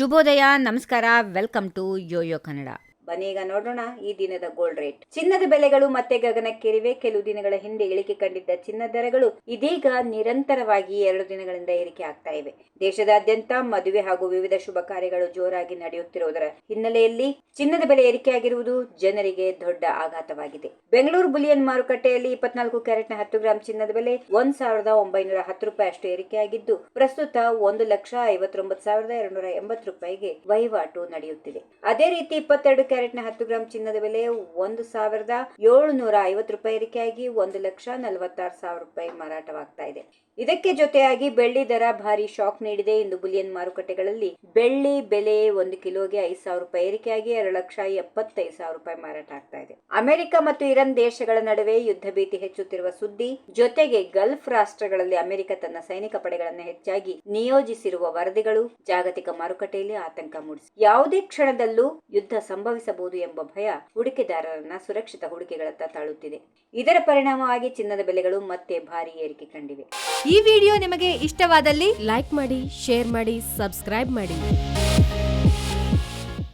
ಶುಭೋದಯ, ನಮಸ್ಕಾರ, welcome to Yoyo Kannada. ಬನ್ನಿ ಈಗ ನೋಡೋಣ ಈ ದಿನದ ಗೋಲ್ಡ್ ರೇಟ್. ಚಿನ್ನದ ಬೆಲೆಗಳು ಮತ್ತೆ ಗಗನಕ್ಕೇರಿವೆ. ಕೆಲವು ದಿನಗಳ ಹಿಂದೆ ಇಳಿಕೆ ಕಂಡಿದ್ದ ಚಿನ್ನದ ದರಗಳು ಇದೀಗ ನಿರಂತರವಾಗಿ 2 ದಿನಗಳಿಂದ ಏರಿಕೆ ಆಗ್ತಾ ಇವೆ. ದೇಶದಾದ್ಯಂತ ಮದುವೆ ಹಾಗೂ ವಿವಿಧ ಶುಭ ಕಾರ್ಯಗಳು ಜೋರಾಗಿ ನಡೆಯುತ್ತಿರುವುದರ ಹಿನ್ನೆಲೆಯಲ್ಲಿ ಚಿನ್ನದ ಬೆಲೆ ಏರಿಕೆಯಾಗಿರುವುದು ಜನರಿಗೆ ದೊಡ್ಡ ಆಘಾತವಾಗಿದೆ. ಬೆಂಗಳೂರು ಬುಲಿಯನ್ ಮಾರುಕಟ್ಟೆಯಲ್ಲಿ 24 ಕ್ಯಾರೆಟ್ನ 10 ಗ್ರಾಂ ಚಿನ್ನದ ಬೆಲೆ 1910 ರೂಪಾಯಿ ಅಷ್ಟು ಏರಿಕೆಯಾಗಿದ್ದು, ಪ್ರಸ್ತುತ 1,59,280 ರೂಪಾಯಿಗೆ ವಹಿವಾಟು ನಡೆಯುತ್ತಿದೆ. ಅದೇ ರೀತಿ 22 ಕ್ಯಾರೆಟ್ನ 10 ಗ್ರಾಂ ಚಿನ್ನದ ಬೆಲೆ 1,750 ರೂಪಾಯಿ ಏರಿಕೆಯಾಗಿ 1,46,000 ರೂಪಾಯಿ ಮಾರಾಟವಾಗ್ತಾ ಇದೆ. ಇದಕ್ಕೆ ಜೊತೆಯಾಗಿ ಬೆಳ್ಳಿ ದರ ಭಾರಿ ಶಾಕ್ ನೀಡಿದೆ. ಇಂದು ಬುಲಿಯನ್ ಮಾರುಕಟ್ಟೆಗಳಲ್ಲಿ ಬೆಳ್ಳಿ ಬೆಲೆ 1 ಕಿಲೋಗೆ 5,000 ರೂಪಾಯಿ ಏರಿಕೆಯಾಗಿ 2,75,000 ರೂಪಾಯಿ ಮಾರಾಟ ಆಗ್ತಾ ಇದೆ. ಅಮೆರಿಕ ಮತ್ತು ಇರಾನ್ ದೇಶಗಳ ನಡುವೆ ಯುದ್ಧ ಭೀತಿ ಹೆಚ್ಚುತ್ತಿರುವ ಸುದ್ದಿ ಜೊತೆಗೆ ಗಲ್ಫ್ ರಾಷ್ಟ್ರಗಳಲ್ಲಿ ಅಮೆರಿಕ ತನ್ನ ಸೈನಿಕ ಪಡೆಗಳನ್ನು ಹೆಚ್ಚಾಗಿ ನಿಯೋಜಿಸಿರುವ ವರದಿಗಳು ಜಾಗತಿಕ ಮಾರುಕಟ್ಟೆಯಲ್ಲಿ ಆತಂಕ ಮೂಡಿಸಿದೆ. ಯಾವುದೇ ಕ್ಷಣದಲ್ಲೂ ಯುದ್ಧ ಸಂಭವಿಸಬಹುದು ಎಂಬ ಭಯ ಹೂಡಿಕೆದಾರರನ್ನ ಸುರಕ್ಷಿತ ಹೂಡಿಕೆಗಳತ್ತ ತಳ್ಳುತ್ತಿದೆ. ಇದರ ಪರಿಣಾಮವಾಗಿ ಚಿನ್ನದ ಬೆಲೆಗಳು ಮತ್ತೆ ಭಾರಿ ಏರಿಕೆ ಕಂಡಿವೆ. ಈ ವಿಡಿಯೋ ನಿಮಗೆ ಇಷ್ಟವಾದಲ್ಲಿ ಲೈಕ್ ಮಾಡಿ, ಶೇರ್ ಮಾಡಿ, ಸಬ್ಸ್ಕ್ರೈಬ್ ಮಾಡಿ.